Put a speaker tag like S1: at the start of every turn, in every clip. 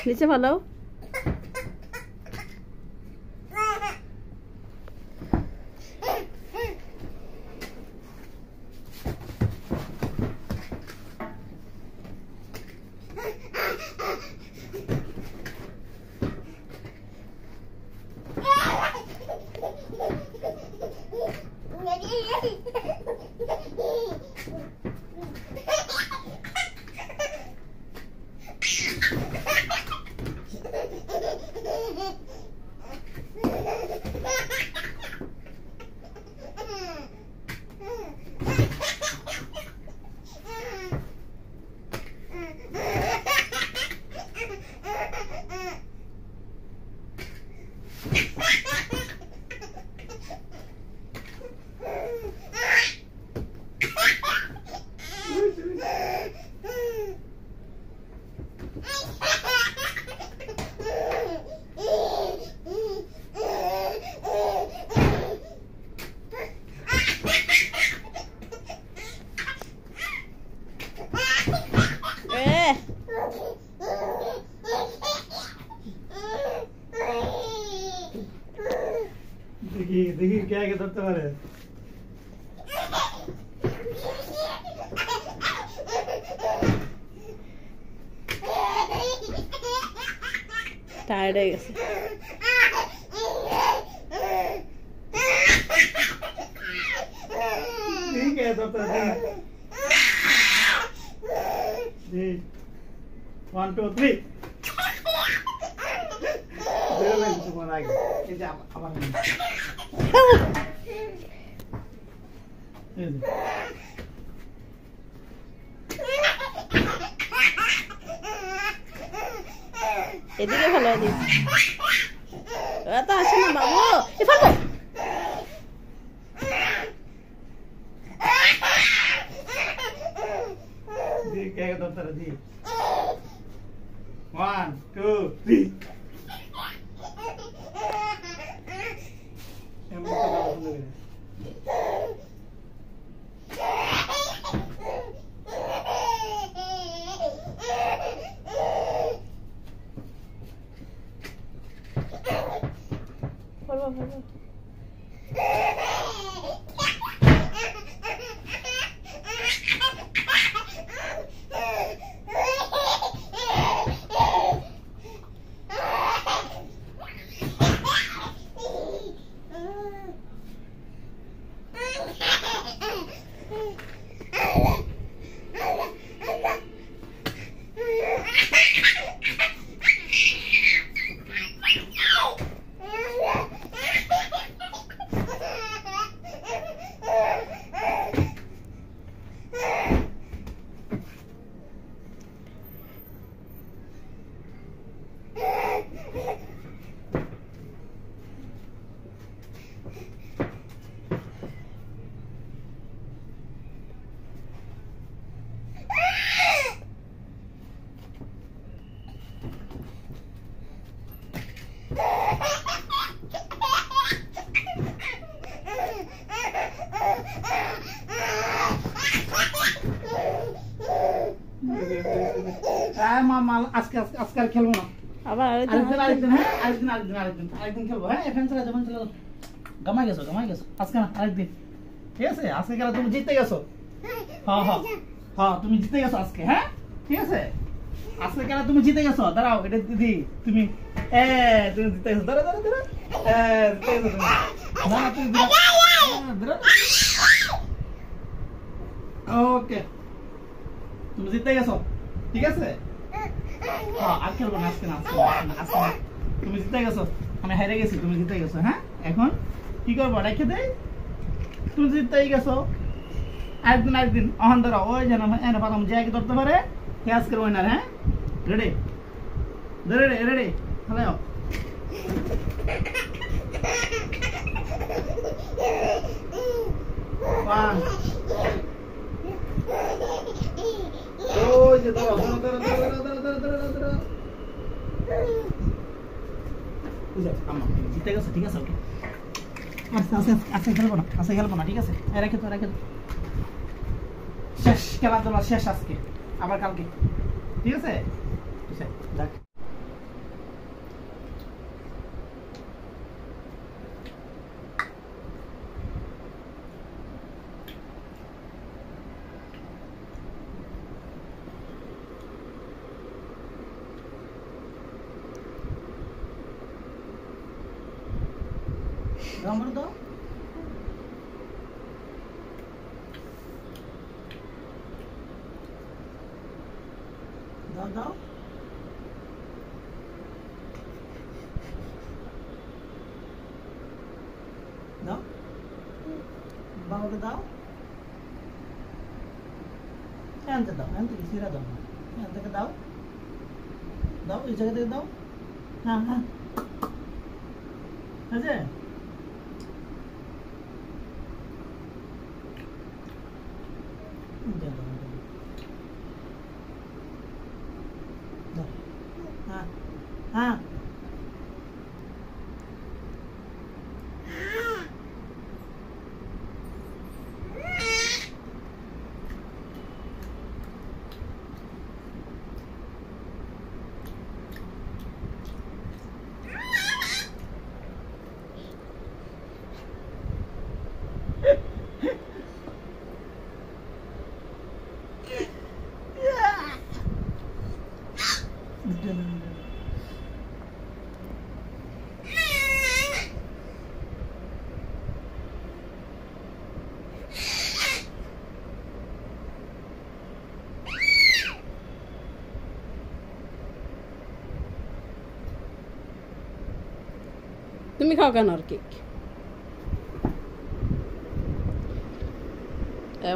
S1: নিচে ফালাও।
S2: देखिए क्या है कि तुम्हारे
S1: টায়ার্ড হয়ে গেছে।
S2: ठीक है तो जी 1 2 3
S1: এদিকে ভালো দিই তো আসে না বাবু এফালবো
S2: दी क्या है तो दी 1 2 3 মামা আজকে আজকে আর খেলবো না
S1: আবার
S2: আরেকদিন হ্যাঁ আরেকদিন খেলবো হ্যাঁ এখন চলে যখন চলে গামাই গেছো আজকে না আরেকদিন ঠিক আছে আজকে খেলা তুমি জিততে গেছো হ্যাঁ হ্যাঁ হ্যাঁ তুমি জিতে গেছো আজকে হ্যাঁ ঠিক আছে আজকে খেলা তুমি জিতে গেছো দাঁড়াও এটা দিদি তুমি তুমি জিতে গেছো দাঁড়া জিতে গেছো তুমি না তুমি ওকে তুমি জিতে গেছো ঠিক আছে হ্যাঁ আর খেলবো না আজকে না তুমি জিতে গেছো আমি হেরে গেছি তুমি জিতে গেছো হ্যাঁ এখন কি করবো রেখে দেই তুমি জিতেই গেছো আরেকদিন অহন ধরো ওই যেন এনে পাতাম যে আগে ধরতে পারে হে আজকের উইনার হ্যাঁ রেডি রেডি হ্যালো ওয়ান ওই যে ধরো আম্মা জিতে গেছে ঠিক আছে ওকে আজকে খেলবো না ঠিক আছে রেখে তো শেষ খেলাধুলা শেষ আজকে আবার কালকে ঠিক আছে যাক আমার দাও দাও দাও দাও বাবাকে দাও এনতে দাও এনতে সিরা দাও এন থেকে দাও দাও এই জায়গা থেকে দাও হ্যাঁ হ্যাঁ আছে হ্যাঁ হ্যাঁ
S1: তুমি খাও কেন আর কেক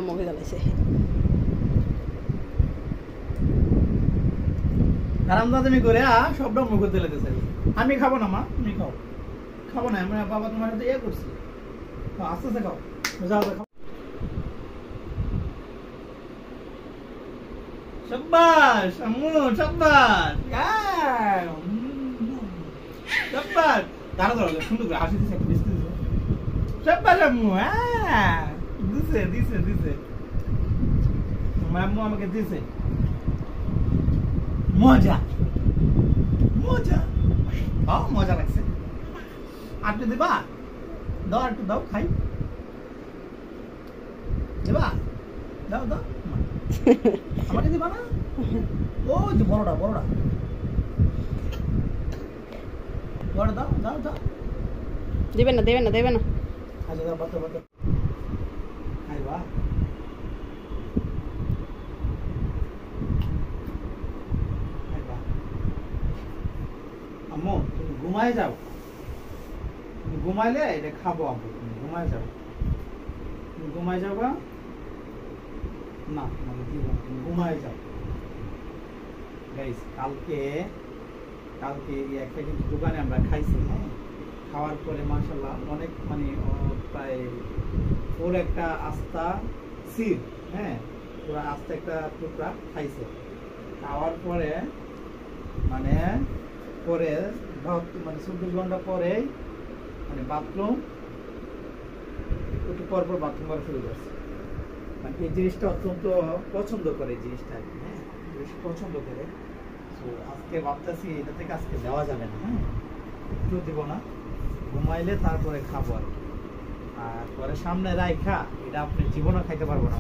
S1: মুখে জ্বালাইছে
S2: আরামদামি করে সবটা মুখে তুলে দিতে আমি খাবো না মা তুমি খাও খাবো না আমি বাবা তোমার সাথে ইয়ে করছি আস্তে আস্তে খাও যাও খাও শাবাশ আম্মু শাবাশ শাবাশ তারা ধরো সুন্দর করে হাসি দিছে দিছে শাবাশ আম্মু দিছে দিছে দিছে আম্মু আমাকে দিছে মজা মজা মজা লাগছে আটটু দিবা দাও একটু দাও খাই দিবা দাও দাও আমাকে দিবা না ও যে বড়টা বড়টা বড় দাও দাও দাও
S1: দেবে না দেবে না দেবে না
S2: আচ্ছা দাও বাতো বাতো খাইবা আম্মু তুমি ঘুমায় যাও তুমি ঘুমাইলে এটা খাবো আম্মু তুমি ঘুমায় যাও তুমি ঘুমায় যাবা না মানে দিব তুমি ঘুমায় যাও গাইস কালকে একটা কিন্তু দোকানে আমরা খাইছি হ্যাঁ খাওয়ার পরে মাশাআল্লাহ অনেক মানে প্রায় ওর একটা আস্তা সির হ্যাঁ পুরো আস্তা একটা টুকরা খাইছে খাওয়ার পরে মানে পরে মানে 24 ঘন্টা পরে মানে বাথরুম একটু পর পর বাথরুম করা শুরু করছে মানে এই জিনিসটা অত্যন্ত পছন্দ করে এই জিনিসটা হ্যাঁ বেশ পছন্দ করে তো আজকে ভাবতেছি এটা থেকে আজকে দেওয়া যাবে না হ্যাঁ একটু দিব না ঘুমাইলে তারপরে খাবো আর পরে সামনে রাইখা এটা আপনি জীবনে খাইতে পারবো না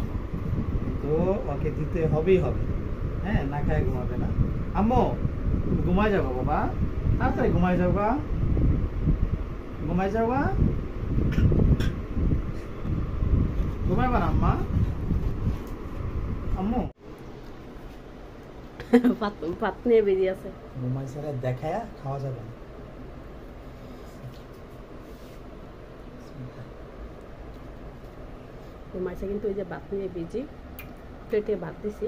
S2: তো ওকে দিতে হবেই হবে হ্যাঁ না খায় ঘুমাবে না আম্মু ঘুমায় যাবো বাবা তাড়াতাড়ি ঘুমায় যাবা ঘুমায় যাবা ঘুমাইবা না আম্মা আম্মু
S1: পাত নিয়ে বেরিয়ে আছে
S2: ঘুমাই ছাড়া দেখায়া খাওয়া যাবে না
S1: ঘুমাইছে কিন্তু ওই যে ভাত নিয়ে বেজি প্লেটে ভাত দিছি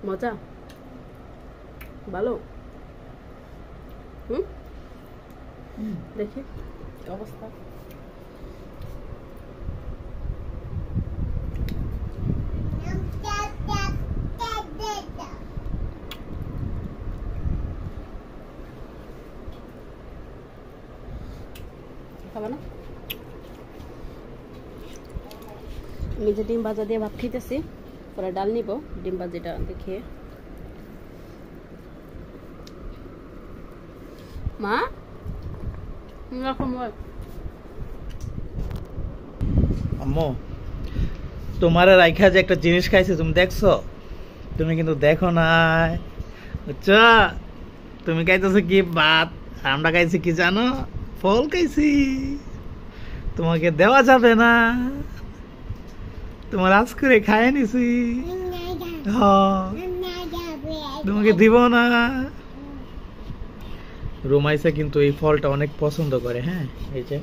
S1: মজা ভালো দেখি অবস্থা খাবা না আমি যে ডিম ভাজা দিয়ে ভাত খাইতেছি পরে ডাল নিব ডিম ভাজিটা দেখিয়ে মা
S2: আম্মু তোমার রাইখা যে একটা জিনিস খাইছে তুমি দেখছো তুমি কিন্তু দেখো নাই, বুঝছো? তুমি খাইতেছো কি ভাত, আমরা খাইছি কি জানো? ফল খাইছি। তোমাকে দেওয়া যাবে না, তোমার আজ করে খাইয়ে নিছি। তোমাকে দিব না। রুমাইসা কিন্তু এই ফলটা অনেক পছন্দ করে। হ্যাঁ, এই যে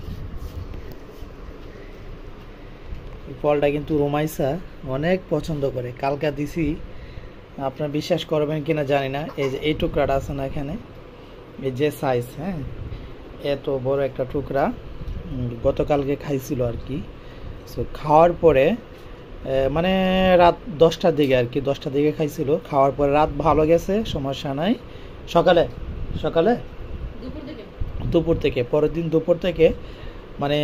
S2: এই ফলটা কিন্তু রুমাইসা অনেক পছন্দ করে। কালকা দিছি, আপনার বিশ্বাস করবেন কিনা জানি না, এই যে এই টুকরাটা আছে না এখানে, এই যে সাইজ, হ্যাঁ এত বড় একটা টুকরা গতকালকে খাইছিল আর কি। সো খাওয়ার পরে মানে রাত 10টার দিকে আর কি, 10টার দিকে খাইছিল। খাওয়ার পরে রাত ভালো গেছে, সমস্যা নাই। সকালে সকালে দুপুর থেকে পরের দিন দুপুর থেকে মানে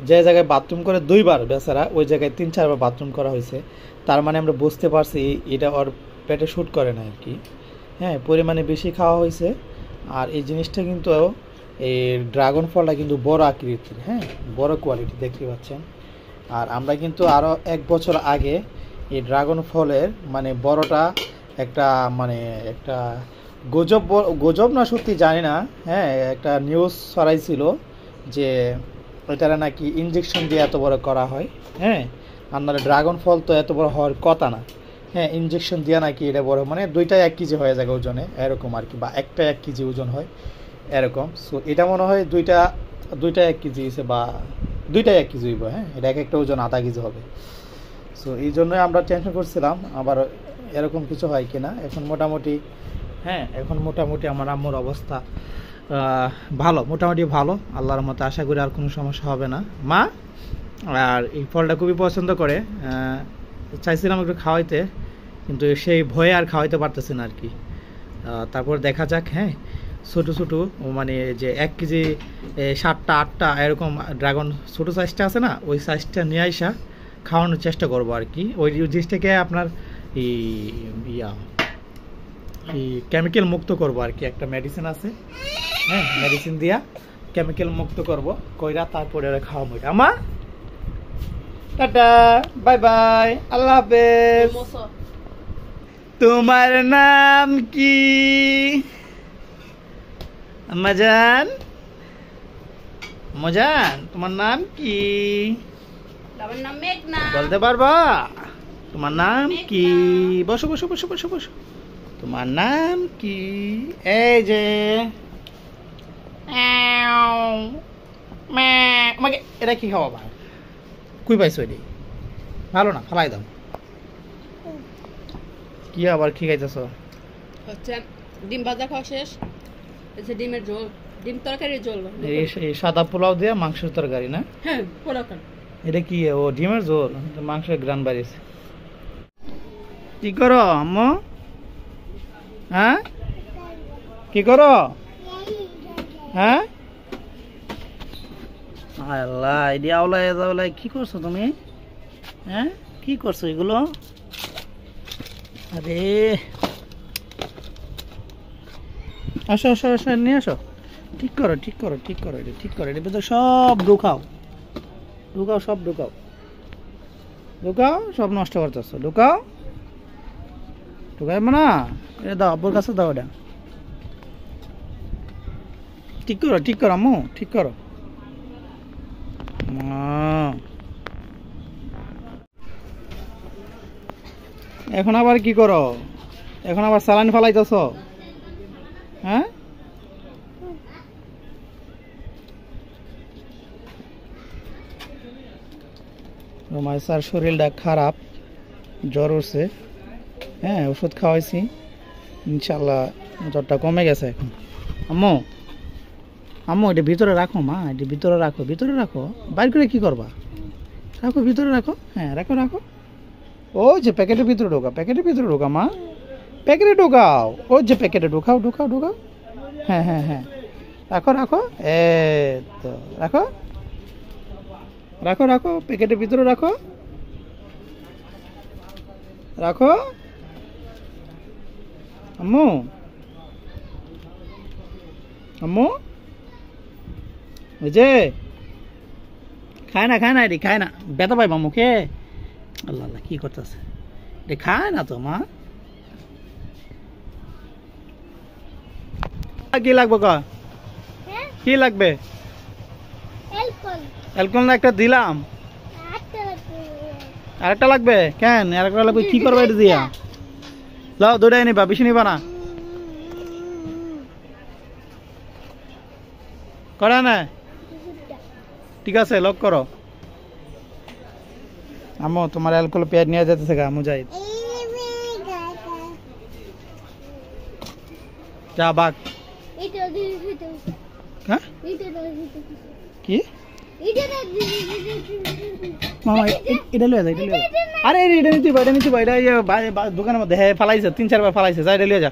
S2: যে জায়গায় বাথরুম করে 2বার বেচারা, ওই জায়গায় 3-4বার বাথরুম করা হয়েছে। তার মানে আমরা বুঝতে পারছি এটা ওর পেটে শ্যুট করে না আর কি। হ্যাঁ, পরিমাণে বেশি খাওয়া হয়েছে। আর এই জিনিসটা কিন্তু এই ড্রাগন ফলটা কিন্তু বড় আকৃতির, হ্যাঁ বড় কোয়ালিটি দেখতে পাচ্ছেন। আর আমরা কিন্তু আরও 1 বছর আগে এই ড্রাগন ফলের মানে বড়টা একটা মানে একটা গজব না সত্যি জানি না, হ্যাঁ একটা নিউজ ছড়াইছিল যে এটারা নাকি ইনজেকশন দিয়ে এত বড় করা হয়। হ্যাঁ, আপনার ড্রাগন ফল তো এত বড় হওয়ার কথা না। হ্যাঁ, ইনজেকশন দিয়ে নাকি এটা বড়, মানে 2টাই 1 কেজি হয়ে যায় ওজনে এরকম আর কি, বা একটা 1 কেজি ওজন হয় এরকম। সো এটা মনে হয় দুইটা 1 কেজি হয়েছে, বা 2টাই 1 কেজি হইব। হ্যাঁ, এটা একটা ওজন আধা কেজি হবে। সো এই জন্যই আমরা টেনশন করছিলাম আবার এরকম কিছু হয় কিনা। এখন মোটামুটি হ্যাঁ, এখন মোটামুটি আমার আম্মুর অবস্থা ভালো, মোটামুটি ভালো আল্লাহর মতে। আশা করি আর কোনো সমস্যা হবে না। মা আর এই ফলটা খুবই পছন্দ করে, চাইছিলাম একটু খাওয়াইতে, কিন্তু সেই ভয়ে আর খাওয়াইতে পারতেছে না আর কি। তারপর দেখা যাক। হ্যাঁ, ছোটো ছোটো মানে যে 1 কেজি 7টা 8টা এরকম ড্রাগন ছোটো সাইজটা আছে না, ওই সাইজটা নিয়ে আসা খাওয়ানোর চেষ্টা করবো আর কি। ওই জিনিসটাকে আপনার এই কেমিক্যাল মুক্ত করবো আর কি। একটা মেডিসিন আছে, হ্যাঁ মেডিসিন দিয়া কেমিক্যাল মুক্ত করবো কইরা তারপরে খাওয়াবো। আমা টাটা, বাই বাই, আল্লাহ হাফেজ। তোমার নাম কি আম্মাজান? আম্মাজান তোমার নাম কি?
S1: আমার নাম মেঘনা।
S2: বলতে পারবা তোমার নাম কি? বসো বসো বসো বসো বসো। তোমার নাম কি? এই যে আমাকে এটা কি খাওয়া ভাই? কুই পাইছো এটি? ভালো না, ফালাই দাও। কি আবার কি খাইতেছ?
S1: হচ্ছে ডিম ভাজা খাওয়া শেষ, হচ্ছে ডিমের ঝোল, ডিম তরকারির ঝোল।
S2: এই সাদা পোলাও দিয়ে মাংসের তরকারি না?
S1: হ্যাঁ, পোলাও।
S2: এটা কি? ও ডিমের ঝোল, মাংসের গ্রান বাড়িয়েছে। কি করো আম্মু? হ্যাঁ কি করো? হ্যাঁ আল্লাহ, এডি আওলাই আওলাই কি করছো তুমি? হ্যাঁ কি করছো এগুলো? আরে আসো আসো আসো, নিয়ে আসো। ঠিক করো ঠিক করো ঠিক করো, এটা ঠিক করো। এটার ভিতরে সব ঢুকাও ঢুকাও, সব ঢুকাও ঢুকাও, সব নষ্ট করতেছো। ঢুকাও ঢুকাইবো না, এটা দাও আব্বুর কাছে দাও। এটা ঠিক করো ঠিক করো আম্মু, ঠিক করো। এখন আবার কি করো? এখন আবার সালান ফালাইতেছ? হ্যাঁ রুমাইসার শরীরটা খারাপ, জ্বর উঠছে। হ্যাঁ, ওষুধ খাওয়াইছি, ইনশাল্লাহ জ্বরটা কমে গেছে এখন। আম্মু আম্মু এটা ভিতরে রাখো মা, এটা ভিতরে রাখো, ভিতরে রাখো। বাইর করে কি করবা? রাখো ভিতরে রাখো। হ্যাঁ রাখো রাখো। ওই যে প্যাকেটের ভিতরে ঢোকা, প্যাকেটের ভিতরে ঢোকা মা, প্যাকেটে ঢোকাও। ওই যে প্যাকেটে ঢোকাও ঢোকাও ঢোকাও। হ্যাঁ হ্যাঁ হ্যাঁ, রাখো রাখো। তো রাখো রাখো রাখো, প্যাকেটের ভিতরে রাখো রাখো। আম্মু আম্মু ওই যে খায় না এটি খায় না, ব্যথা পাইবা মুখে। আল্লাহ আল্লাহ কি করতেছে? এটা খায় না তো মা, কি লাগবে ক কি লাগবে অ্যালকোহল না একটা দিলাম আরেকটা লাগবে কেন আরেকটা লাগবে কি করবে এটা দিয়া লাও দুটাই নিবা বেশি নিবা না করে না ঠিক আছে লক করো আমো তোমার অ্যালকোহল পেট নিয়ে যেতেছে গা মুজাহিদ যা বাক হ্যাঁ কি মামা এটা লয়ে যা এটা লয়ে যা আরে এটা নিতে এটা দোকানের মধ্যে হ্যাঁ ফালাইছে 3-4 বার ফালাইছে যা এটা লয়ে যা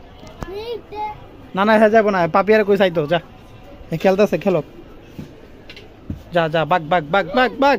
S2: না না হ্যাঁ যাবো না পাপি আর কই চাইতো যা খেলতেছে খেলো যা যা বাক বাক বাক বাক বাক